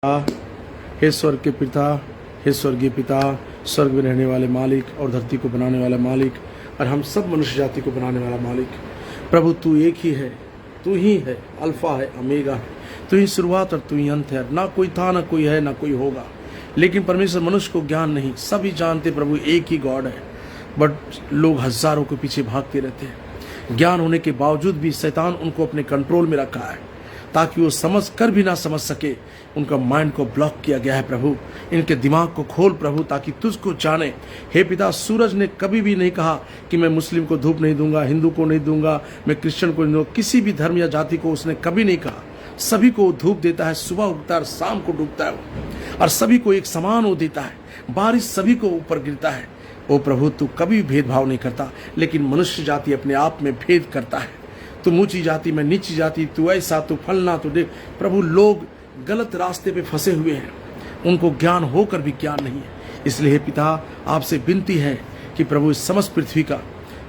हे स्वर्ग के पिता, हे स्वर्गीय पिता, स्वर्ग में रहने वाले मालिक और धरती को बनाने वाला मालिक और हम सब मनुष्य जाति को बनाने वाला मालिक, प्रभु तू एक ही है, तू ही है, अल्फा है, ओमेगा है, तू ही शुरुआत और तू ही अंत है। ना कोई था, ना कोई है, ना कोई होगा। लेकिन परमेश्वर मनुष्य को ज्ञान नहीं, सभी जानते प्रभु एक ही गॉड है, बट लोग हजारों के पीछे भागते रहते हैं। ज्ञान होने के बावजूद भी शैतान उनको अपने कंट्रोल में रखा है ताकि वो समझ कर भी ना समझ सके। उनका माइंड को ब्लॉक किया गया है प्रभु, इनके दिमाग को खोल प्रभु ताकि तुझको जाने। हे पिता, सूरज ने कभी भी नहीं कहा कि मैं मुस्लिम को धूप नहीं दूंगा, हिंदू को नहीं दूंगा, मैं क्रिश्चियन को नहीं दूंगा, किसी भी धर्म या जाति को उसने कभी नहीं कहा। सभी को धूप देता है, सुबह उगता है और शाम को डूबता है वो, और सभी को एक समान वो देता है, बारिश सभी को ऊपर गिरता है। ओ प्रभु, तू कभी भेदभाव नहीं करता, लेकिन मनुष्य जाति अपने आप में भेद करता है। तू ऊंची जाति में नीची जाति, तू ऐसा, तू फलना, तू देख। प्रभु, लोग गलत रास्ते पे फंसे हुए हैं, उनको ज्ञान होकर भी ज्ञान नहीं है। इसलिए पिता, आपसे विनती है कि प्रभु इस समस्त पृथ्वी का,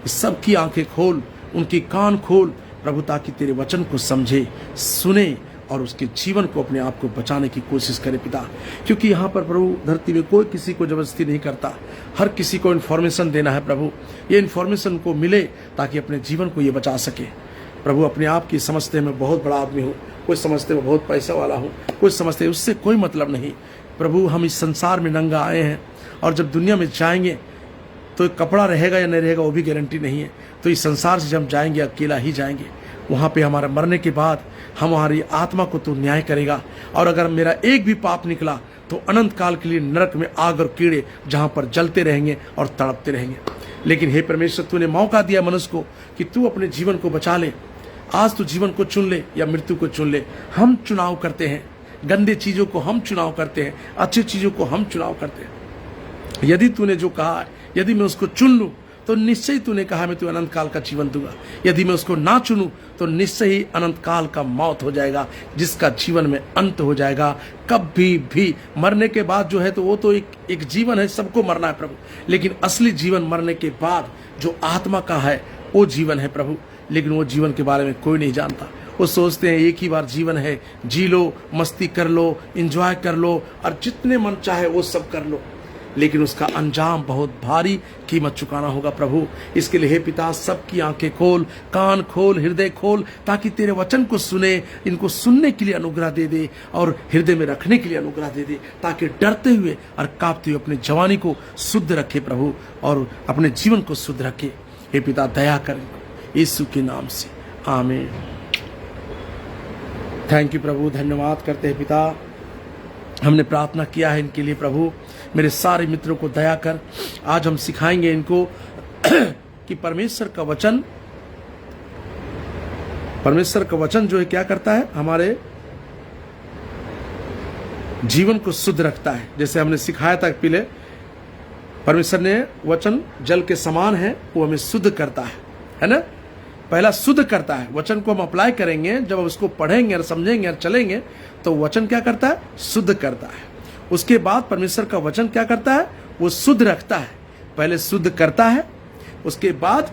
इस सब की आंखें खोल, उनकी कान खोल प्रभु, ताकि तेरे वचन को समझे, सुने और उसके जीवन को, अपने आप को बचाने की कोशिश करे पिता। क्योंकि यहाँ पर प्रभु धरती में कोई किसी को जबरदस्ती नहीं करता, हर किसी को इन्फॉर्मेशन देना है प्रभु। ये इन्फॉर्मेशन को मिले ताकि अपने जीवन को ये बचा सके। प्रभु, अपने आप की समझते मैं बहुत बड़ा आदमी हूँ, कोई समझते मैं बहुत पैसा वाला हूँ, कोई समझते उससे कोई मतलब नहीं। प्रभु, हम इस संसार में नंगा आए हैं और जब दुनिया में जाएंगे तो कपड़ा रहेगा या नहीं रहेगा वो भी गारंटी नहीं है। तो इस संसार से जब जाएंगे अकेला ही जाएंगे। वहाँ पे हमारा मरने के बाद हमारी आत्मा को तो न्याय करेगा, और अगर मेरा एक भी पाप निकला तो अनंत काल के लिए नरक में आग और कीड़े, जहाँ पर जलते रहेंगे और तड़पते रहेंगे। लेकिन हे परमेश्वर, तूने मौका दिया मनुष्य को कि तू अपने जीवन को बचा ले। आज तू जीवन को चुन ले या मृत्यु को चुन ले। हम चुनाव करते हैं, गंदे चीजों को हम चुनाव करते हैं, अच्छी चीजों को हम चुनाव करते हैं। यदि तूने जो कहा है, यदि मैं उसको चुन लूं तो निश्चय तूने कहा मैं तुझे अनंत काल का जीवन दूंगा। यदि मैं उसको ना चुनूं तो निश्चय ही अनंत काल का मौत हो जाएगा, जिसका जीवन में अंत हो जाएगा। कभी भी मरने के बाद जो है तो वो तो एक जीवन है, सबको मरना है प्रभु, लेकिन असली जीवन मरने के बाद जो आत्मा का है वो जीवन है प्रभु। लेकिन वो जीवन के बारे में कोई नहीं जानता। वो सोचते हैं एक ही बार जीवन है, जी लो, मस्ती कर लो, एंजॉय कर लो और जितने मन चाहे वो सब कर लो, लेकिन उसका अंजाम बहुत भारी कीमत चुकाना होगा प्रभु। इसके लिए हे पिता, सबकी आंखें खोल, कान खोल, हृदय खोल, ताकि तेरे वचन को सुने, इनको सुनने के लिए अनुग्रह दे दे और हृदय में रखने के लिए अनुग्रह दे दे, ताकि डरते हुए और कांपते हुए अपनी जवानी को शुद्ध रखे प्रभु, और अपने जीवन को शुद्ध रखे। हे पिता, दया कर, यीशु के नाम से, आमीन। थैंक यू प्रभु, धन्यवाद करते हैं पिता। हमने प्रार्थना किया है इनके लिए प्रभु, मेरे सारे मित्रों को दया कर। आज हम सिखाएंगे इनको कि परमेश्वर का वचन जो है क्या करता है, हमारे जीवन को शुद्ध रखता है। जैसे हमने सिखाया था पहले, परमेश्वर ने वचन जल के समान है, वो हमें शुद्ध करता है ना। पहला शुद्ध करता है, वचन को हम अप्लाई करेंगे, जब हम उसको पढ़ेंगे और समझेंगे और चलेंगे तो वचन क्या करता है, शुद्ध करता है। उसके बाद परमेश्वर का वचन क्या करता है, वो शुद्ध रखता है। पहले शुद्ध करता है, उसके बाद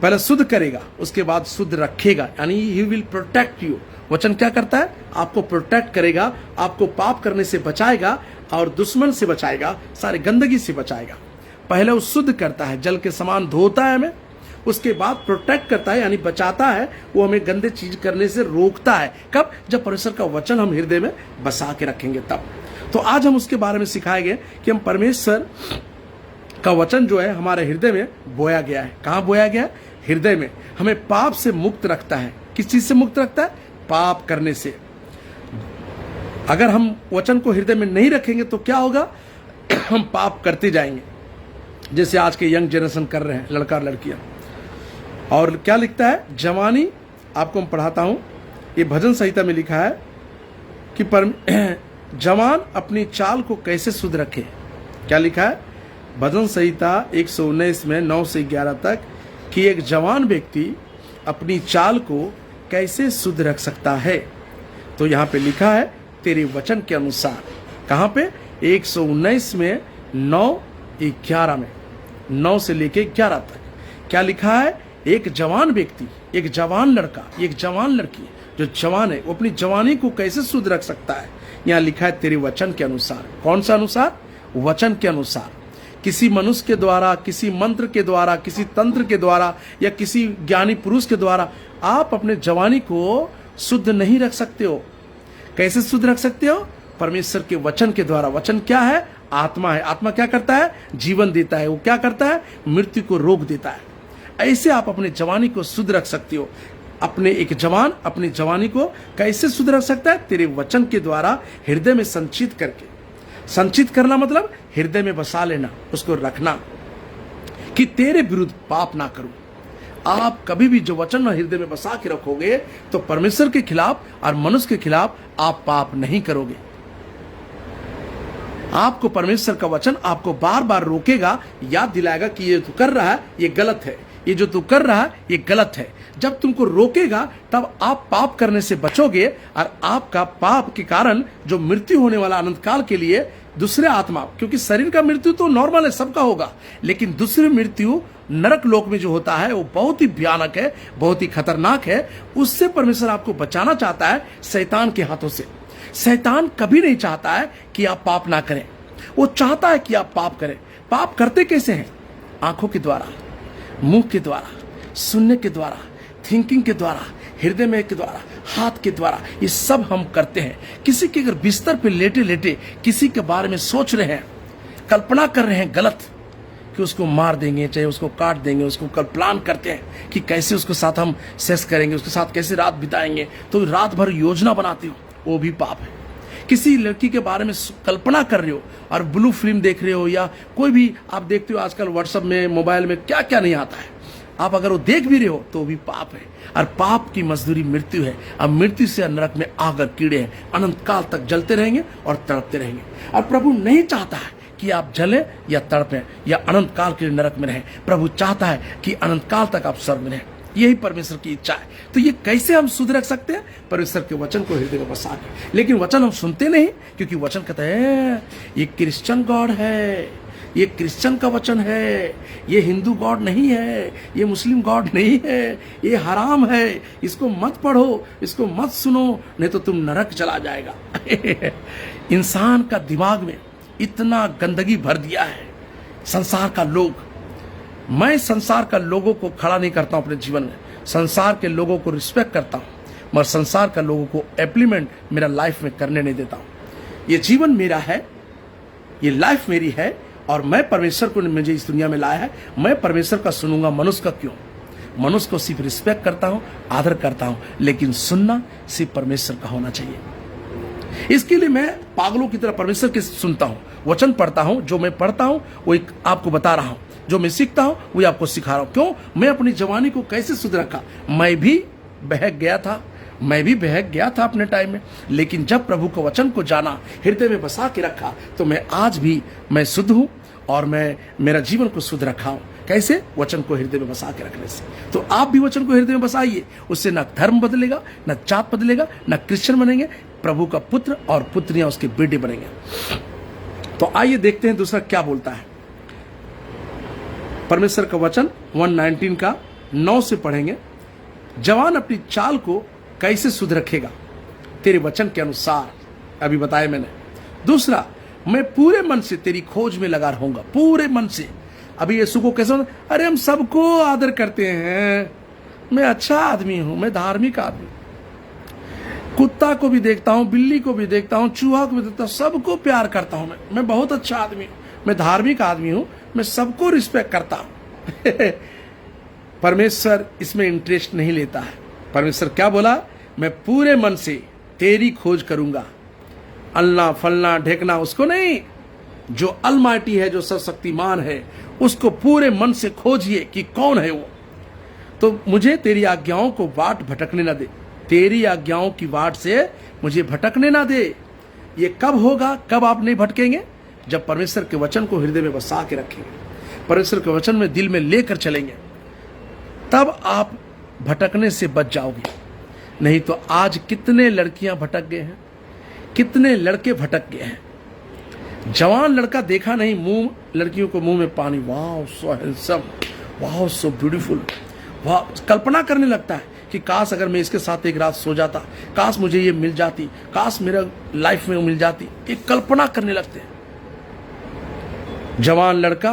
पहले शुद्ध करेगा, उसके बाद शुद्ध रखेगा, यानी ही विल प्रोटेक्ट यू। वचन क्या करता है, आपको प्रोटेक्ट करेगा, आपको पाप करने से बचाएगा और दुश्मन से बचाएगा, सारी गंदगी से बचाएगा। पहले वो शुद्ध करता है, जल के समान धोता है हमें, उसके बाद प्रोटेक्ट करता है, यानी बचाता है, वो हमें गंदे चीज करने से रोकता है। कब? जब परमेश्वर का वचन हम हृदय में बसा के रखेंगे तब। तो आज हम उसके बारे में सिखाएंगे कि हम परमेश्वर का वचन जो है हमारे हृदय में बोया गया है। कहाँ बोया गया है? हृदय में। हमें पाप से मुक्त रखता है। किस चीज से मुक्त रखता है? पाप करने से। अगर हम वचन को हृदय में नहीं रखेंगे तो क्या होगा, हम पाप करते जाएंगे, जैसे आज के यंग जनरेशन कर रहे हैं, लड़का लड़कियां। और क्या लिखता है, जवानी, आपको मैं पढ़ाता हूं, ये भजन संहिता में लिखा है कि जवान अपनी चाल को कैसे शुद्ध रखे। क्या लिखा है भजन संहिता 119 में 9 से 11 तक, कि एक जवान व्यक्ति अपनी चाल को कैसे शुद्ध रख सकता है। तो यहाँ पे लिखा है तेरे वचन के अनुसार। कहाँ पे? 119 में 9-11 में, 9 से लेके 11 तक क्या लिखा है, एक जवान व्यक्ति, एक जवान लड़का, एक जवान लड़की जो जवान है, वो अपनी जवानी को कैसे शुद्ध रख सकता है। यहाँ लिखा है तेरे वचन के अनुसार। कौन सा अनुसार? वचन के अनुसार। किसी मनुष्य के द्वारा, किसी मंत्र के द्वारा, किसी तंत्र के द्वारा या किसी ज्ञानी पुरुष के द्वारा आप अपने जवानी को शुद्ध नहीं रख सकते हो। कैसे शुद्ध रख सकते हो? परमेश्वर के वचन के द्वारा। वचन क्या है? आत्मा है। आत्मा क्या करता है? जीवन देता है। वो क्या करता है? मृत्यु को रोक देता है। ऐसे आप अपने जवानी को शुद्ध रख सकते हो। अपने एक जवान अपनी जवानी को कैसे शुद्ध रख सकता है? तेरे वचन के द्वारा हृदय में संचित करके। संचित करना मतलब हृदय में बसा लेना, उसको रखना कि तेरे विरुद्ध पाप ना करूं। आप कभी भी जो वचन हृदय में बसा के रखोगे तो परमेश्वर के खिलाफ और मनुष्य के खिलाफ आप पाप नहीं करोगे। आपको परमेश्वर का वचन आपको बार बार रोकेगा, याद दिलाएगा कि ये तू कर रहा है ये गलत है, ये जो तू कर रहा है ये गलत है। जब तुमको रोकेगा तब आप पाप करने से बचोगे और आपका पाप के कारण जो मृत्यु होने वाला अनंत काल के लिए दूसरे आत्मा, क्योंकि शरीर का मृत्यु तो नॉर्मल है, सबका होगा, लेकिन दूसरी मृत्यु नरक लोक में जो होता है वो बहुत ही भयानक है, बहुत ही खतरनाक है। उससे परमेश्वर आपको बचाना चाहता है शैतान के हाथों से। शैतान कभी नहीं चाहता है कि आप पाप ना करें, वो चाहता है कि आप पाप करें। पाप करते कैसे हैं? आंखों के द्वारा, मुंह के द्वारा, सुनने के द्वारा, थिंकिंग के द्वारा, हृदय में के द्वारा, हाथ के द्वारा, ये सब हम करते हैं। किसी के अगर बिस्तर पे लेटे लेटे किसी के बारे में सोच रहे हैं, कल्पना कर रहे हैं गलत कि उसको मार देंगे, चाहे उसको काट देंगे, उसको कल प्लान करते हैं कि कैसे उसके साथ हम सेक्स करेंगे, उसके साथ कैसे रात बिताएंगे, तो रात भर योजना बनाते हो, वो भी पाप है। किसी लड़की के बारे में कल्पना कर रहे हो और ब्लू फिल्म देख रहे हो, या कोई भी आप देखते हो आजकल व्हाट्सएप में, मोबाइल में क्या क्या नहीं आता है, आप अगर वो देख भी रहे हो तो भी पाप है। और पाप की मजदूरी मृत्यु है। अब मृत्यु से नरक में आग और कीड़े हैं, अनंत काल तक जलते रहेंगे और तड़पते रहेंगे। और प्रभु नहीं चाहता है कि आप जलें या तड़पें या अनंत काल के लिए नरक में रहें। प्रभु चाहता है कि अनंत काल तक आप स्वर्ग में रहें। यही परमेश्वर की इच्छा है। तो ये कैसे हम शुद्ध रख सकते हैं? परमेश्वर के वचन को हृदय में बसा के। लेकिन वचन हम सुनते नहीं, क्योंकि वचन कहता है ये क्रिश्चियन गॉड है, ये क्रिश्चियन का वचन है, ये हिंदू गॉड नहीं है, ये मुस्लिम गॉड नहीं है, ये हराम है, इसको मत पढ़ो, इसको मत सुनो, नहीं तो तुम नरक चला जाएगा। इंसान का दिमाग में इतना गंदगी भर दिया है संसार का लोग। मैं संसार का लोगों को खड़ा नहीं करता हूं अपने जीवन में, संसार के लोगों को रिस्पेक्ट करता हूं, मगर संसार का लोगों को एप्लीमेंट मेरा लाइफ में करने नहीं देता हूं। ये जीवन मेरा है, ये लाइफ मेरी है, और मैं परमेश्वर को मुझे इस दुनिया में लाया है। मैं परमेश्वर का सुनूंगा, मनुष्य का क्यों? मनुष्य को सिर्फ रिस्पेक्ट करता हूं, आदर करता हूं, लेकिन सुनना सिर्फ परमेश्वर का होना चाहिए। इसके लिए मैं पागलों की तरह परमेश्वर के सुनता हूं, वचन पढ़ता हूं। जो मैं पढ़ता हूं वो आपको बता रहा हूं, जो मैं सीखता हूं वो आपको सिखा रहा हूं। क्यों? मैं अपनी जवानी को कैसे शुद्ध रखा। मैं भी बहक गया था, मैं भी बहक गया था अपने टाइम में, लेकिन जब प्रभु के वचन को जाना, हृदय में बसा के रखा, तो मैं आज भी मैं शुद्ध हूं और मैं मेरा जीवन को शुद्ध रखा हूं। कैसे? वचन को हृदय में बसा के रखने से। तो आप भी वचन को हृदय में बसाइए, उससे ना धर्म बदलेगा, ना जात बदलेगा, ना क्रिश्चियन बनेंगे, प्रभु का पुत्र और पुत्रियां उसके बेटे बनेंगे। तो आइए देखते हैं दूसरा क्या बोलता है। परमेश्वर का वचन 119 का 9 से पढ़ेंगे। जवान अपनी चाल को कैसे शुद्ध रखेगा? तेरे वचन के अनुसार, अभी बताया मैंने। दूसरा, मैं पूरे मन से तेरी खोज में लगा रहूंगा, पूरे मन से। अभी यीशु को कैसे? अरे हम सबको आदर करते हैं, मैं अच्छा आदमी हूं, मैं धार्मिक आदमी, कुत्ता को भी देखता हूं, बिल्ली को भी देखता हूं, चूहा को भी देखता हूं, सबको प्यार करता हूं, मैं बहुत अच्छा आदमी हूं, मैं धार्मिक आदमी हूं, मैं सबको रिस्पेक्ट करता हूं। परमेश्वर इसमें इंटरेस्ट नहीं लेता है। परमेश्वर क्या बोला? मैं पूरे मन से तेरी खोज करूंगा। अल्लाह फलना ढेकना उसको नहीं, जो अलमाइटी है, जो सर्वशक्तिमान है, उसको पूरे मन से खोजिए कि कौन है वो। तो मुझे तेरी आज्ञाओं को बाट भटकने ना दे, तेरी आज्ञाओं की बाट से मुझे भटकने ना दे। ये कब होगा? कब आप नहीं भटकेंगे? जब परमेश्वर के वचन को हृदय में बसा के रखेंगे, परमेश्वर के वचन में दिल में लेकर चलेंगे, तब आप भटकने से बच जाओगे। नहीं तो आज कितने लड़कियां भटक गए हैं, कितने लड़के भटक गए हैं। जवान लड़का देखा नहीं, मुंह लड़कियों को मुंह में पानी, वाह सो हैंडसम, वाह सो ब्यूटीफुल, वाह, कल्पना करने लगता है कि काश अगर मैं इसके साथ एक रात सो जाता, काश मुझे ये मिल जाती, काश मेरा लाइफ में वो मिल जाती। एक कल्पना करने लगते हैं। जवान लड़का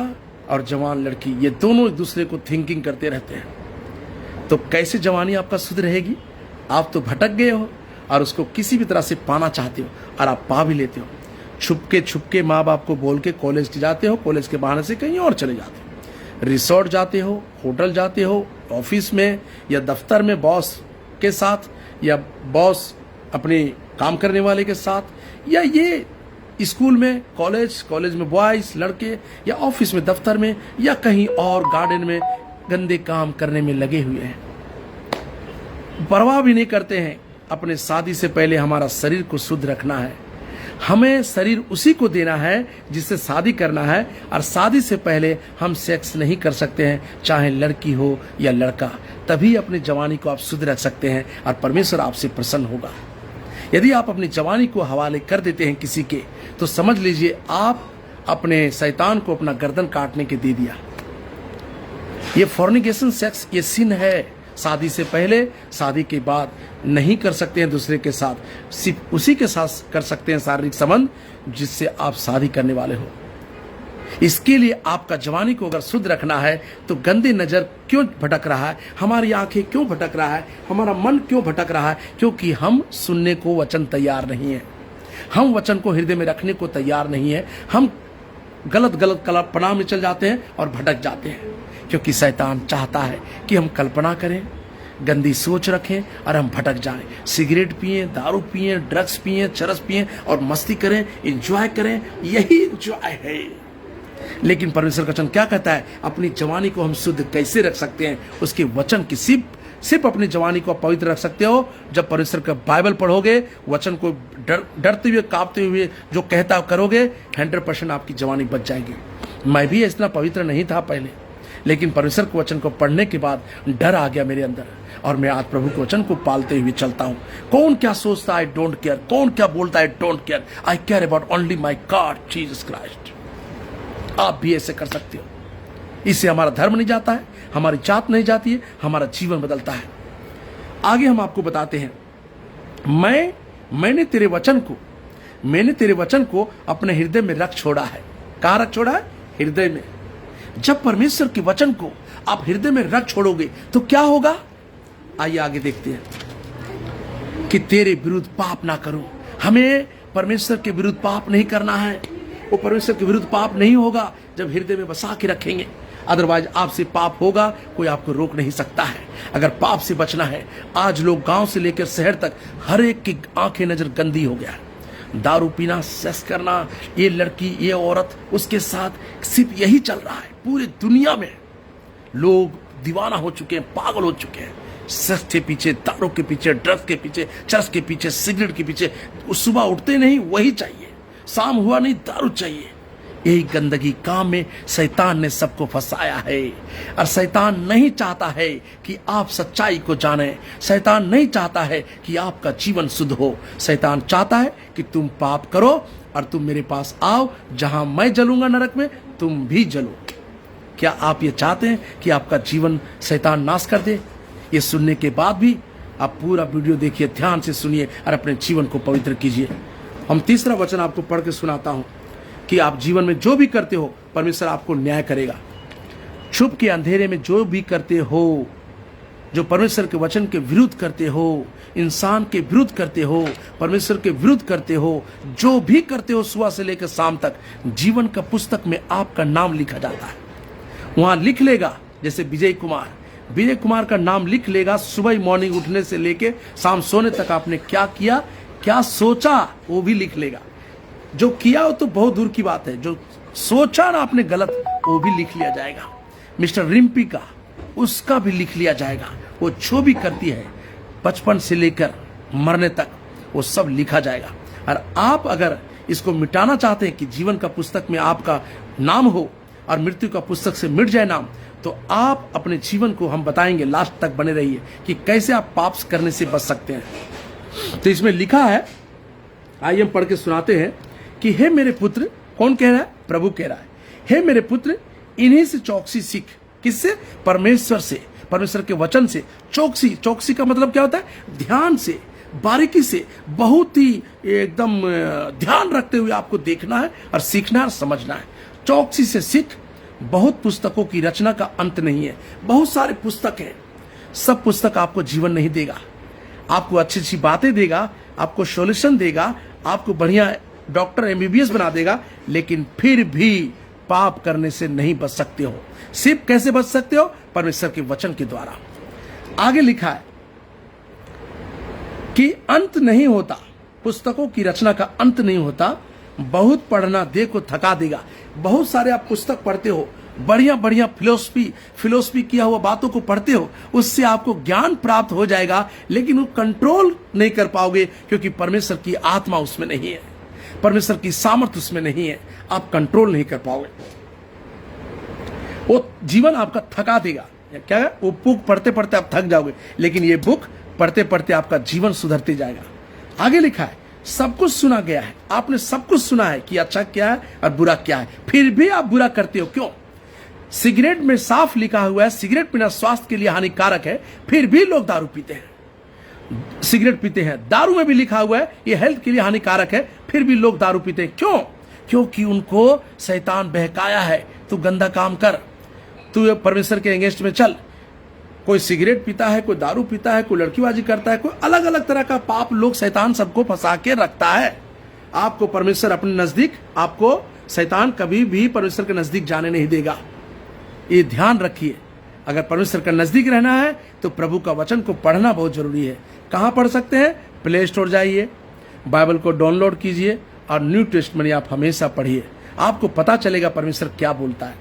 और जवान लड़की ये दोनों एक दूसरे को थिंकिंग करते रहते हैं। तो कैसे जवानी आपका शुद्ध रहेगी? आप तो भटक गए हो और उसको किसी भी तरह से पाना चाहते हो और आप पा भी लेते हो। छुपके माँ बाप को बोल के कॉलेज जाते हो, कॉलेज के बहाने से कहीं और चले जाते हो, रिसोर्ट जाते हो, होटल जाते हो, ऑफिस में या दफ्तर में बॉस के साथ, या बॉस अपने काम करने वाले के साथ, या ये स्कूल में, कॉलेज में बॉयज लड़के, या ऑफिस में दफ्तर में, या कहीं और गार्डन में गंदे काम करने में लगे हुए हैं। परवाह भी नहीं करते हैं। अपने शादी से पहले हमारा शरीर को शुद्ध रखना है। हमें शरीर उसी को देना है जिससे शादी करना है, और शादी से पहले हम सेक्स नहीं कर सकते हैं, चाहे लड़की हो या लड़का। तभी अपनी जवानी को आप शुद्ध रख सकते हैं और परमेश्वर आपसे प्रसन्न होगा। यदि आप अपनी जवानी को हवाले कर देते हैं किसी के, तो समझ लीजिए आप अपने शैतान को अपना गर्दन काटने के दे दिया। ये फॉर्निकेशन सेक्स ये सिन है। शादी से पहले, शादी के बाद नहीं कर सकते हैं दूसरे के साथ, सिर्फ उसी के साथ कर सकते हैं शारीरिक संबंध जिससे आप शादी करने वाले हो। इसके लिए आपका जवानी को अगर शुद्ध रखना है तो गंदी नजर क्यों भटक रहा है, हमारी आंखें क्यों भटक रहा है, हमारा मन क्यों भटक रहा है? क्योंकि हम सुनने को वचन तैयार नहीं है, हम वचन को हृदय में रखने को तैयार नहीं है। हम गलत कल्पना में चल जाते हैं और भटक जाते हैं, क्योंकि शैतान चाहता है कि हम कल्पना करें, गंदी सोच रखें और हम भटक जाएं। सिगरेट पिए, दारू पिए, ड्रग्स पिए, चरस पिए और मस्ती करें, एंजॉय करें। यही एंजॉय है। लेकिन परमेश्वर का वचन क्या कहता है? अपनी जवानी को हम शुद्ध कैसे रख सकते हैं? उसके वचन की सिर्फ अपनी जवानी को पवित्र रख सकते हो जब परमेश्वर का बाइबल पढ़ोगे, वचन को डरते हुए, कांपते हुए जो कहता करोगे, 100% आपकी जवानी बच जाएगी। मैं भी इतना पवित्र नहीं था पहले, लेकिन परमेश्वर के वचन को पढ़ने के बाद डर आ गया मेरे अंदर, और मैं आज प्रभु के वचन को पालते हुए चलता हूं। कौन क्या सोचता है, आई डोंट केयर। कौन क्या बोलता है, I don't care. I care about only my God Jesus Christ. आप भी ऐसे कर सकते हो। इससे हमारा धर्म नहीं जाता है, हमारी जात नहीं जाती है, हमारा जीवन बदलता है। आगे हम आपको बताते हैं, मैंने तेरे वचन को अपने हृदय में रख छोड़ा है। कहां रख छोड़ा है? हृदय में। जब परमेश्वर के वचन को आप हृदय में रख छोड़ोगे तो क्या होगा? आइए आगे देखते हैं। कि तेरे विरुद्ध पाप ना करूं। हमें परमेश्वर के विरुद्ध पाप नहीं करना है। वो परमेश्वर के विरुद्ध पाप नहीं होगा जब हृदय में बसा के रखेंगे। अदरवाइज आपसे पाप होगा, कोई आपको रोक नहीं सकता है। अगर पाप से बचना है, आज लोग गांव से लेकर शहर तक हर एक की आंखें नजर गंदी हो गया है। दारू पीना, सेक्स करना, ये लड़की, ये औरत, उसके साथ सिर्फ यही चल रहा है। पूरी दुनिया में लोग दीवाना हो चुके हैं, पागल हो चुके हैं। सेक्स के पीछे, दारू के पीछे, ड्रग्स के पीछे, चरस के पीछे, सिगरेट के पीछे। सुबह उठते नहीं वही चाहिए, शाम हुआ नहीं दारू चाहिए। यही गंदगी काम में शैतान ने सबको फंसाया है। और शैतान नहीं चाहता है कि आप सच्चाई को जाने। शैतान नहीं चाहता है कि आपका जीवन शुद्ध हो। शैतान चाहता है कि तुम पाप करो और तुम मेरे पास आओ, जहां मैं जलूंगा नरक में, तुम भी जलो। क्या आप ये चाहते हैं कि आपका जीवन शैतान नाश कर दे? ये सुनने के बाद भी आप पूरा वीडियो देखिए, ध्यान से सुनिए और अपने जीवन को पवित्र कीजिए। हम तीसरा वचन आपको पढ़ के सुनाता हूं कि आप जीवन में जो भी करते हो, परमेश्वर आपको न्याय करेगा। छुप के अंधेरे में जो भी करते हो, जो परमेश्वर के वचन के विरुद्ध करते हो, इंसान के विरुद्ध करते हो, परमेश्वर के विरुद्ध करते हो, जो भी करते हो, सुबह से लेकर शाम तक जीवन का पुस्तक में आपका नाम लिखा जाता है। वहां लिख लेगा, जैसे विजय कुमार का नाम लिख लेगा। सुबह मॉर्निंग उठने से लेके शाम सोने तक आपने क्या किया, क्या सोचा, वो भी लिख लेगा। जो किया हो तो बहुत दूर की बात है, जो सोचा ना आपने गलत, वो भी लिख लिया जाएगा। मिस्टर रिम्पी का, उसका भी लिख लिया जाएगा। वो जो भी करती है बचपन से लेकर मरने तक, वो सब लिखा जाएगा। और आप अगर इसको मिटाना चाहते हैं कि जीवन का पुस्तक में आपका नाम हो और मृत्यु का पुस्तक से मिट जाए नाम, तो आप अपने जीवन को, हम बताएंगे, लास्ट तक बने रहिए कि कैसे आप पाप करने से बच सकते हैं। तो इसमें लिखा है, आइए हम पढ़ के सुनाते हैं कि हे मेरे पुत्र, कौन कह रहा है? प्रभु कह रहा है, हे मेरे पुत्र, इन्हीं से चौकसी सीख। किससे? परमेश्वर से। परमेश्वर के वचन से चौकसी, चौकसी का मतलब क्या होता है? ध्यान से, बारीकी से, बहुत ही एकदम ध्यान रखते हुए आपको देखना है और सीखना और समझना है। चौकसी से सीख। बहुत पुस्तकों की रचना का अंत नहीं है, बहुत सारे पुस्तक हैं। सब पुस्तक आपको जीवन नहीं देगा, आपको अच्छी अच्छी बातें देगा, आपको सॉल्यूशन देगा, आपको बढ़िया डॉक्टर एमबीबीएस बना देगा, लेकिन फिर भी पाप करने से नहीं बच सकते हो। सिर्फ कैसे बच सकते हो? परमेश्वर के वचन के द्वारा। आगे लिखा है कि अंत नहीं होता, पुस्तकों की रचना का अंत नहीं होता। बहुत पढ़ना देह को थका देगा। बहुत सारे आप पुस्तक पढ़ते हो, बढ़िया बढ़िया फिलोसफी किया हुआ बातों को पढ़ते हो, उससे आपको ज्ञान प्राप्त हो जाएगा, लेकिन वो कंट्रोल नहीं कर पाओगे, क्योंकि परमेश्वर की आत्मा उसमें नहीं है, परमेश्वर की सामर्थ्य उसमें नहीं है। आप कंट्रोल नहीं कर पाओगे, वो जीवन आपका थका देगा। क्या है? वो बुक पढ़ते पढ़ते आप थक जाओगे, लेकिन ये बुक पढ़ते पढ़ते आपका जीवन सुधरते जाएगा। आगे लिखा है, सब कुछ सुना गया है, आपने सब कुछ सुना है कि अच्छा क्या है और बुरा क्या है, फिर भी आप बुरा करते हो। क्यों? सिगरेट में साफ लिखा हुआ है सिगरेट पीना स्वास्थ्य के लिए हानिकारक है, फिर भी लोग दारू पीते हैं, सिगरेट पीते हैं। दारू में भी लिखा हुआ है ये हेल्थ के लिए हानिकारक है, फिर भी लोग दारू पीते हैं। क्यों? क्योंकि उनको शैतान बहकाया है, तू गंदा काम कर, तू परमेश्वर के अगेंस्ट में चल। कोई सिगरेट पीता है, कोई दारू पीता है, कोई लड़कीबाजी करता है, कोई अलग अलग तरह का पाप लोग, शैतान सबको फंसा के रखता है। आपको परमेश्वर अपने नजदीक, आपको शैतान कभी भी परमेश्वर के नजदीक जाने नहीं देगा। ये ध्यान रखिए। अगर परमेश्वर का नजदीक रहना है तो प्रभु का वचन को पढ़ना बहुत जरूरी है। कहां पढ़ सकते हैं? प्ले स्टोर जाइए, बाइबल को डाउनलोड कीजिए और न्यू टेस्टमेंट आप हमेशा पढ़िए, आपको पता चलेगा परमेश्वर क्या बोलता है।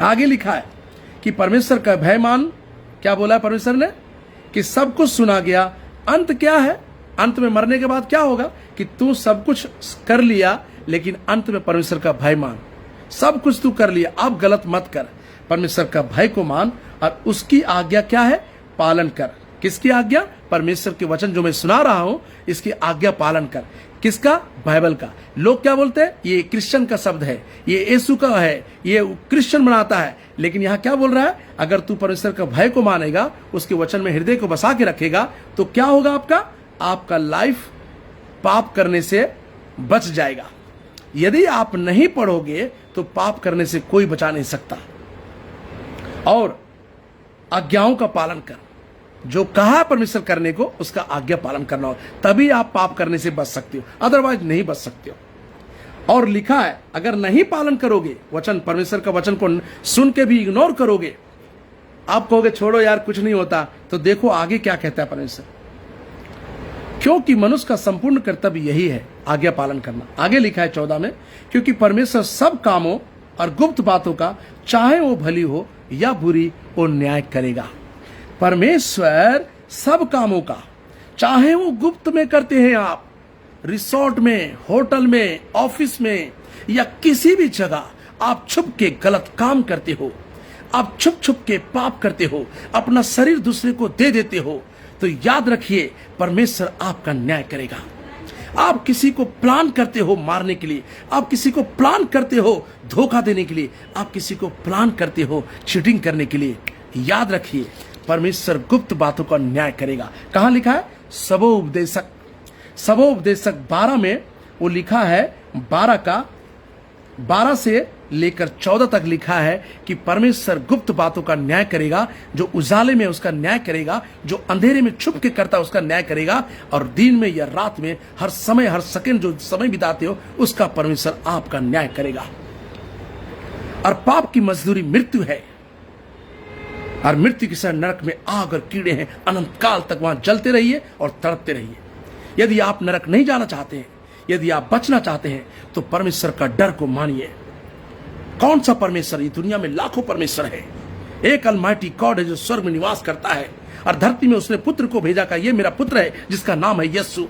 आगे लिखा है कि परमेश्वर का भय मान। क्या बोला है परमेश्वर ने? कि सब कुछ सुना गया। अंत क्या है? अंत में मरने के बाद क्या होगा? कि तू सब कुछ कर लिया, लेकिन अंत में परमेश्वर का भय मान। सब कुछ तू कर लिया, अब गलत मत कर, परमेश्वर का भय को मान और उसकी आज्ञा क्या है? पालन कर। किसकी आज्ञा? परमेश्वर के वचन जो मैं सुना रहा हूं, इसकी आज्ञा पालन कर। किसका? बाइबल का। लोग क्या बोलते हैं? ये क्रिश्चियन का शब्द है, ये यीशु का है, ये क्रिश्चियन बनाता है, लेकिन यहां क्या बोल रहा है? अगर तू परमेश्वर का भय को मानेगा, उसके वचन में हृदय को बसा के रखेगा, तो क्या होगा? आपका लाइफ पाप करने से बच जाएगा। यदि आप नहीं पढ़ोगे तो पाप करने से कोई बचा नहीं सकता। और आज्ञाओं का पालन कर, जो कहा परमेश्वर करने को उसका आज्ञा पालन करना हो, तभी आप पाप करने से बच सकते हो, अदरवाइज नहीं बच सकते हो। और लिखा है अगर नहीं पालन करोगे वचन, परमेश्वर का वचन को सुन के भी इग्नोर करोगे, आप कहोगे छोड़ो यार कुछ नहीं होता, तो देखो आगे क्या कहता है परमेश्वर। क्योंकि मनुष्य का संपूर्ण कर्तव्य यही है, आज्ञा पालन करना। आगे लिखा है 14 में, क्योंकि परमेश्वर सब कामों और गुप्त बातों का, चाहे वो भली हो या बुरी, वो न्याय करेगा। परमेश्वर सब कामों का, चाहे वो गुप्त में करते हैं, आप रिसोर्ट में, होटल में, ऑफिस में या किसी भी जगह आप छुप के गलत काम करते हो, आप छुप छुप के पाप करते हो, अपना शरीर दूसरे को दे देते हो, तो याद रखिए परमेश्वर आपका न्याय करेगा। आप किसी को प्लान करते हो मारने के लिए, आप किसी को प्लान करते हो धोखा देने के लिए, आप किसी को प्लान करते हो चीटिंग करने के लिए, याद रखिए परमेश्वर गुप्त बातों का न्याय करेगा। कहां लिखा है? सबोपदेशक 12 में वो लिखा है, 12 से लेकर 14 तक लिखा है कि परमेश्वर गुप्त बातों का न्याय करेगा। जो उजाले में उसका न्याय करेगा, जो अंधेरे में छुप के करता उसका न्याय करेगा, और दिन में या रात में हर समय हर सेकंड जो समय बिताते हो उसका परमेश्वर आपका न्याय करेगा। और पाप की मजदूरी मृत्यु है, और मृत्यु के साथ नरक में आग और कीड़े हैं, अनंत काल तक वहां जलते रहिए और तड़पते रहिए। यदि आप नरक नहीं जाना चाहते हैं, यदि आप बचना चाहते हैं, तो परमेश्वर का डर को मानिए। कौन सा परमेश्वर? ये दुनिया में लाखों परमेश्वर है, एक अलमाइटी गॉड है जो स्वर्ग में निवास करता है, और धरती में उसने पुत्र को भेजा का ये मेरा पुत्र है जिसका नाम है यीशु।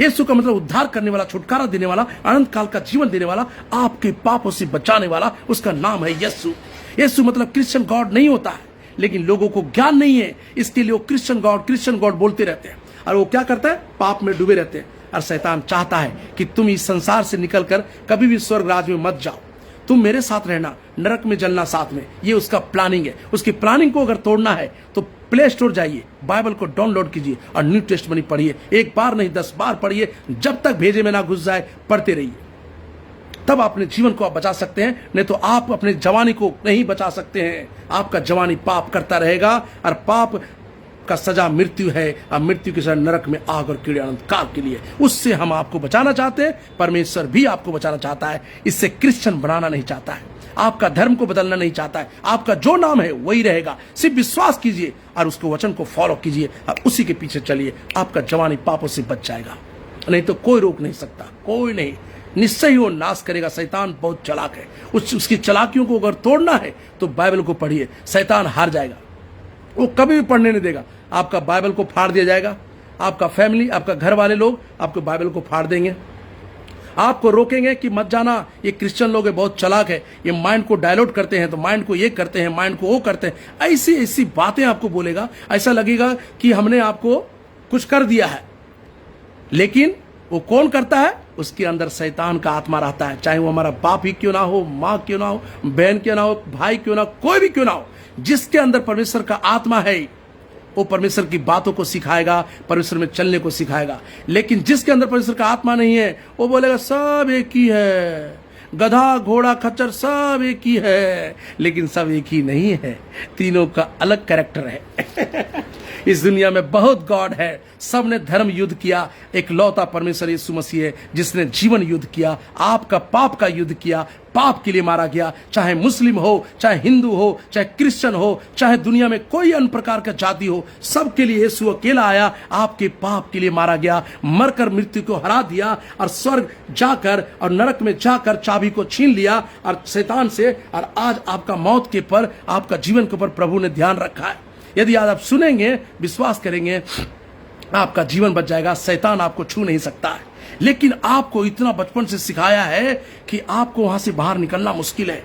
यीशु का मतलब उद्धार करने वाला, छुटकारा देने वाला, अनंत काल का जीवन देने वाला, आपके पापों से बचाने वाला, उसका नाम है यीशु। यीशु मतलब क्रिश्चियन गॉड नहीं होता है, लेकिन लोगों को ज्ञान नहीं है, इसके लिए वो क्रिश्चियन गॉड बोलते रहते हैं, और वो क्या करता है? पाप में डूबे रहते हैं। और शैतान चाहता है कि तुम इस संसार से निकलकर कभी भी स्वर्ग राज में मत जाओ, तुम मेरे साथ रहना, नरक में जलना साथ में। ये उसका प्लानिंग है। उसकी प्लानिंग को अगर तोड़ना है तो प्ले स्टोर जाइए, बाइबल को डाउनलोड कीजिए और न्यू टेस्टमेंट पढ़िए। एक बार नहीं 10 बार पढ़िए, जब तक भेजे में ना घुस जाए पढ़ते रहिए। तब अपने जीवन को आप बचा सकते हैं, नहीं तो आप अपने जवानी को नहीं बचा सकते हैं। आपका जवानी पाप करता रहेगा और पाप का सजा मृत्यु है, और मृत्यु के सजा नरक में आग और कीड़े अनंत काल के लिए। उससे हम आपको बचाना चाहते हैं, परमेश्वर भी आपको बचाना चाहता है। इससे क्रिश्चियन बनाना नहीं चाहता है, आपका धर्म को बदलना नहीं चाहता है। आपका जो नाम है वही रहेगा। सिर्फ विश्वास कीजिए और उसको वचन को फॉलो कीजिए और उसी के पीछे चलिए। आपका जवानी पापों से बच जाएगा, नहीं तो कोई रोक नहीं सकता, कोई नहीं। निश्चय ही वो नाश करेगा। शैतान बहुत चालाक है, उसकी चालाकियों को अगर तोड़ना है तो बाइबल को पढ़िए, शैतान हार जाएगा। वो कभी भी पढ़ने नहीं देगा। आपका बाइबल को फाड़ दिया जाएगा, आपका फैमिली, आपका घर वाले लोग आपको बाइबल को फाड़ देंगे। आपको रोकेंगे कि मत जाना, ये क्रिश्चियन लोग है, बहुत चालाक है, ये माइंड को डायलोट करते हैं, तो माइंड को ये करते हैं, माइंड को वो करते हैं। ऐसी ऐसी बातें आपको बोलेगा, ऐसा लगेगा कि हमने आपको कुछ कर दिया है। लेकिन वो कौन करता है? उसके अंदर शैतान का आत्मा रहता है। चाहे वो हमारा बाप ही क्यों ना हो, माँ क्यों ना हो, बहन क्यों ना हो, भाई क्यों ना हो, कोई भी क्यों ना हो, जिसके अंदर परमेश्वर का आत्मा है वो परमेश्वर की बातों को सिखाएगा, परमेश्वर में चलने को सिखाएगा। लेकिन जिसके अंदर परमेश्वर का आत्मा नहीं है वो बोलेगा सब एक ही है, गधा घोड़ा खच्चर सब एक ही है। लेकिन सब एक ही नहीं है, तीनों का अलग कैरेक्टर है। इस दुनिया में बहुत गॉड है, सबने धर्म युद्ध किया, एक लौता परमेश्वर यीशु मसीह है जिसने जीवन युद्ध किया, आपका पाप का युद्ध किया, पाप के लिए मारा गया। चाहे मुस्लिम हो, चाहे हिंदू हो, चाहे क्रिश्चियन हो, चाहे दुनिया में कोई अन्य प्रकार का जाति हो, सबके लिए यीशु अकेला आया, आपके पाप के लिए मारा गया, मरकर मृत्यु को हरा दिया और स्वर्ग जाकर और नरक में जाकर चाबी को छीन लिया और शैतान से। और आज आपका मौत के पर, आपका जीवन के ऊपर प्रभु ने ध्यान रखा है। यदि आज आप सुनेंगे, विश्वास करेंगे, आपका जीवन बच जाएगा। शैतान आपको छू नहीं सकता है। लेकिन आपको इतना बचपन से सिखाया है कि आपको वहां से बाहर निकलना मुश्किल है।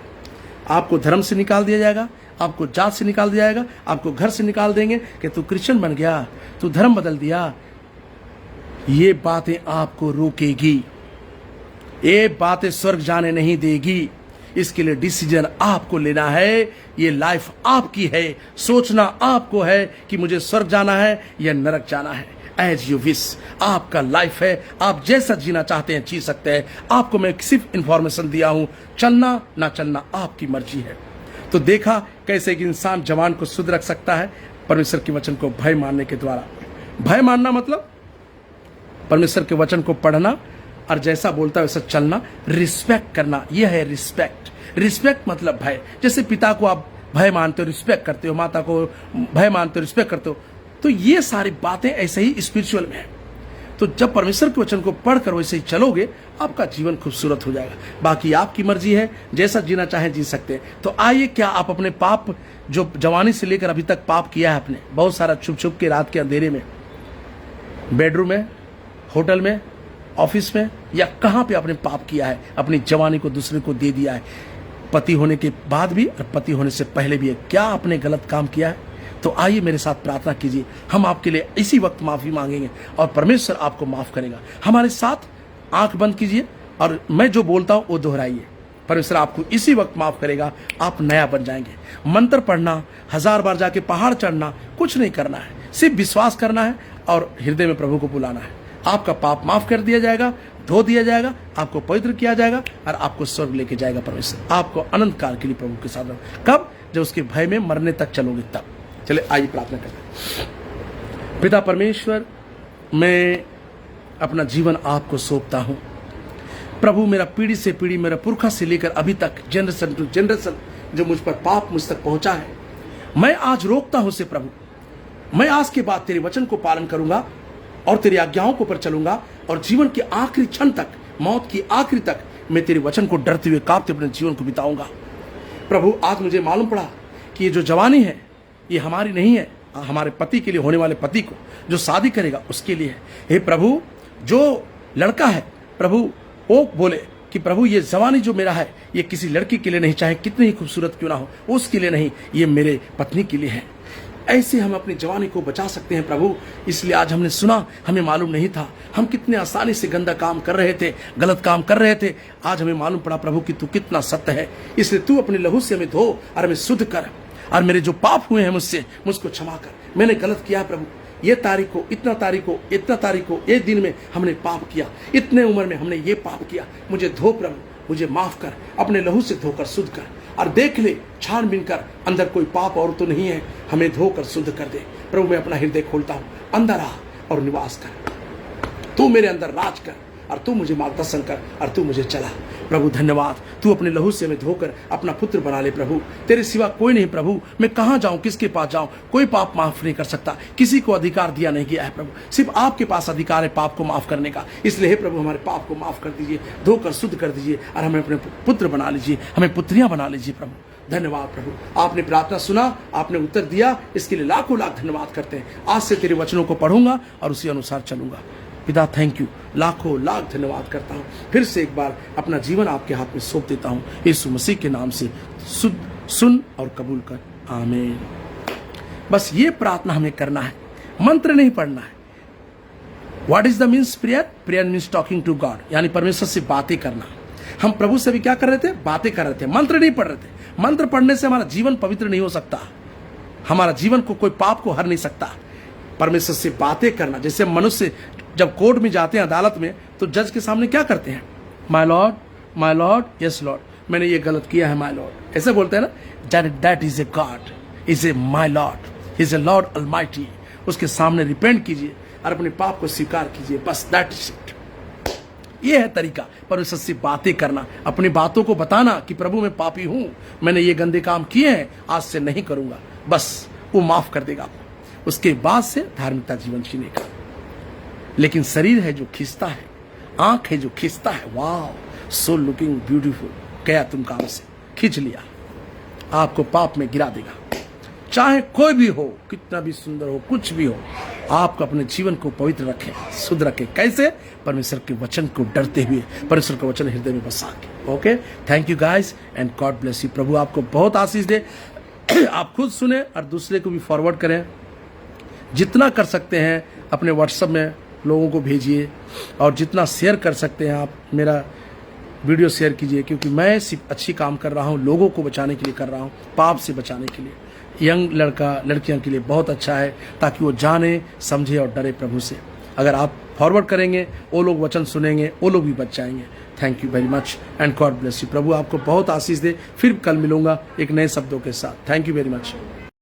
आपको धर्म से निकाल दिया जाएगा, आपको जात से निकाल दिया जाएगा, आपको घर से निकाल देंगे कि तू क्रिश्चियन बन गया, तू धर्म बदल दिया। ये बातें आपको रोकेगी, ये बातें स्वर्ग जाने नहीं देगी। इसके लिए डिसीजन आपको लेना है। ये लाइफ आपकी है, सोचना आपको है कि मुझे स्वर्ग जाना है या नरक जाना है। एज यू विश, आपका लाइफ है, आप जैसा जीना चाहते हैं जी सकते हैं। आपको मैं सिर्फ इंफॉर्मेशन दिया हूं, चलना ना चलना आपकी मर्जी है। तो देखा कैसे एक इंसान जवान को शुद्ध रख सकता है, परमेश्वर के वचन को भय मानने के द्वारा। भय मानना मतलब परमेश्वर के वचन को पढ़ना और जैसा बोलता है वैसा चलना, रिस्पेक्ट करना, यह है रिस्पेक्ट। रिस्पेक्ट मतलब भय। जैसे पिता को आप भय मानते हो, रिस्पेक्ट करते हो, माता को भय मानते हो, रिस्पेक्ट करते हो, तो ये सारी बातें ऐसे ही स्पिरिचुअल में है। तो जब परमेश्वर के वचन को पढ़कर वैसे ही चलोगे, आपका जीवन खूबसूरत हो जाएगा। बाकी आपकी मर्जी है, जैसा जीना चाहे जी सकते हैं। तो आइए, क्या आप अपने पाप जो जवानी से लेकर अभी तक पाप किया है आपने, बहुत सारा छुप छुप के रात के अंधेरे में, बेडरूम में, होटल में, ऑफिस में, या कहां पे आपने पाप किया है, अपनी जवानी को दूसरे को दे दिया है, पति होने के बाद भी और पति होने से पहले भी है, क्या आपने गलत काम किया है? तो आइए मेरे साथ प्रार्थना कीजिए। हम आपके लिए इसी वक्त माफी मांगेंगे और परमेश्वर आपको माफ करेगा। हमारे साथ आंख बंद कीजिए और मैं जो बोलता हूं वो दोहराइए। परमेश्वर आपको इसी वक्त माफ करेगा, आप नया बन जाएंगे। मंत्र पढ़ना, 1000 बार जाके पहाड़ चढ़ना कुछ नहीं करना है, सिर्फ विश्वास करना है और हृदय में प्रभु को बुलाना है। आपका पाप माफ कर दिया जाएगा, धो दिया जाएगा, आपको पवित्र किया जाएगा और आपको स्वर्ग लेके जाएगा परमेश्वर। आपको अनंत काल के लिए प्रभु के साथ। कब? जब उसके भय में मरने तक चलोगे तब। चले आइए प्रार्थना करें। पिता परमेश्वर, मैं अपना जीवन आपको सौंपता हूं प्रभु। मेरा पीढ़ी से पीढ़ी, मेरा पुरखा से लेकर अभी तक, जनरेशन टू जनरेशन जो मुझ पर पाप मुझ तक पहुंचा है, मैं आज रोकता हूं से प्रभु। मैं आज के बाद तेरे वचन को पालन करूंगा और तेरी आज्ञाओं को पर चलूंगा और जीवन के आखिरी क्षण तक, मौत की आखिरी तक मैं तेरे वचन को डरते हुए कांपते अपने जीवन को बिताऊंगा। प्रभु, आज मुझे मालूम पड़ा कि ये जो जवानी है ये हमारी नहीं है, हमारे पति के लिए, होने वाले पति को जो शादी करेगा उसके लिए है। हे प्रभु, जो लड़का है प्रभु वो बोले कि प्रभु ये जवानी जो मेरा है ये किसी लड़की के लिए नहीं, चाहे कितनी ही खूबसूरत क्यों ना हो, उसके लिए नहीं, ये मेरे पत्नी के लिए है। ऐसे हम अपनी जवानी को बचा सकते हैं प्रभु। इसलिए आज हमने सुना, हमें मालूम नहीं था, हम कितने आसानी से गंदा काम कर रहे थे, गलत काम कर रहे थे। आज हमें मालूम पड़ा प्रभु कि तू कितना सत्य है। इसलिए तू अपने लहू से हमें धो और हमें शुद्ध कर, और मेरे जो पाप हुए हैं मुझसे, मुझको क्षमा कर। मैंने गलत किया प्रभु, ये तारीख को, इतना तारीख को, इतना तारीख को, ये दिन में हमने पाप किया, इतने उम्र में हमने ये पाप किया, मुझे धो प्रभु, मुझे माफ कर, अपने लहू से धोकर शुद्ध कर, और देख ले छानबीन कर अंदर कोई पाप और तो नहीं है, हमें धोकर शुद्ध कर दे प्रभु। मैं अपना हृदय खोलता हूं, अंदर आ और निवास कर, तू मेरे अंदर राज कर, और तू मुझे मार्गदर्शन कर, और तू मुझे चला प्रभु। धन्यवाद, तू अपने लहू से हमें धोकर अपना पुत्र बना ले प्रभु। तेरे सिवा कोई नहीं प्रभु, मैं कहां जाऊं, किसके पास जाऊं? कोई पाप माफ नहीं कर सकता, किसी को अधिकार दिया नहीं गया है प्रभु, सिर्फ आपके पास अधिकार है पाप को माफ करने का। इसलिए हे प्रभु, हमारे पाप को माफ कर दीजिए, धोकर शुद्ध कर दीजिए, और हमें अपने पुत्र बना लीजिए, हमें पुत्रियां बना लीजिए प्रभु। धन्यवाद प्रभु, आपने प्रार्थना सुना, आपने उत्तर दिया, इसके लिए लाखों लाख धन्यवाद करते हैं। आज से तेरे वचनों को पढ़ूंगा और उसी अनुसार चलूंगा। पिता थैंक यू, लाखों लाख धन्यवाद करता हूँ। फिर से एक बार अपना जीवन आपके हाथ में सौंप देता हूँ, यीशु मसीह के नाम से सुन और कबूल कर, आमीन। बस ये प्रार्थना हमें करना है, मंत्र नहीं पढ़ना है। What is the means prayer? Prayer means talking to God, यानी परमेश्वर से बातें करना। हम प्रभु से भी क्या कर रहे थे? बातें कर रहे थे, मंत्र नहीं पढ़ रहे थे। मंत्र पढ़ने से हमारा जीवन पवित्र नहीं हो सकता, हमारा जीवन को कोई पाप को हर नहीं सकता। परमेश्वर से बातें करना, जैसे मनुष्य जब कोर्ट में जाते हैं, अदालत में, तो जज के सामने क्या करते हैं? माय लॉर्ड, यस लॉर्ड, मैंने ये गलत किया है माय लॉर्ड, ऐसे बोलते हैं ना। That is a god, is a my Lord, is a Lord almighty. उसके सामने रिपेंट कीजिए और अपने पाप को स्वीकार कीजिए, बस दैट इज इट। ये है तरीका परमेश्वर से बातें करना, अपनी बातों को बताना कि प्रभु मैं पापी हूं, मैंने ये गंदे काम किए हैं, आज से नहीं करूंगा, बस वो माफ कर देगा आपको। उसके बाद से धार्मिकता जीवन जीने का। लेकिन शरीर है जो खींचता है, आंख है जो खींचता है, वाह सो लुकिंग ब्यूटीफुल, गया तुम काम से, खींच लिया, आपको पाप में गिरा देगा। चाहे कोई भी हो, कितना भी सुंदर हो, कुछ भी हो, आपको अपने जीवन को पवित्र रखें, शुद्ध रखें। कैसे? परमेश्वर के वचन को डरते हुए, परमेश्वर का वचन हृदय में बसा के। Okay, thank you guys and God bless you. प्रभु आपको बहुत आशीष दे। आप खुद सुने और दूसरे को भी फॉरवर्ड करें, जितना कर सकते हैं अपने व्हाट्सएप में लोगों को भेजिए, और जितना शेयर कर सकते हैं आप मेरा वीडियो शेयर कीजिए, क्योंकि मैं सिर्फ अच्छी काम कर रहा हूँ, लोगों को बचाने के लिए कर रहा हूँ, पाप से बचाने के लिए। यंग लड़का लड़कियों के लिए बहुत अच्छा है, ताकि वो जाने समझे और डरे प्रभु से। अगर आप फॉरवर्ड करेंगे, वो लोग वचन सुनेंगे, वो लोग भी बच जाएंगे। Thank you very much and God bless you. प्रभु आपको बहुत आशीष दे। फिर कल मिलूंगा एक नए शब्दों के साथ। Thank you very much.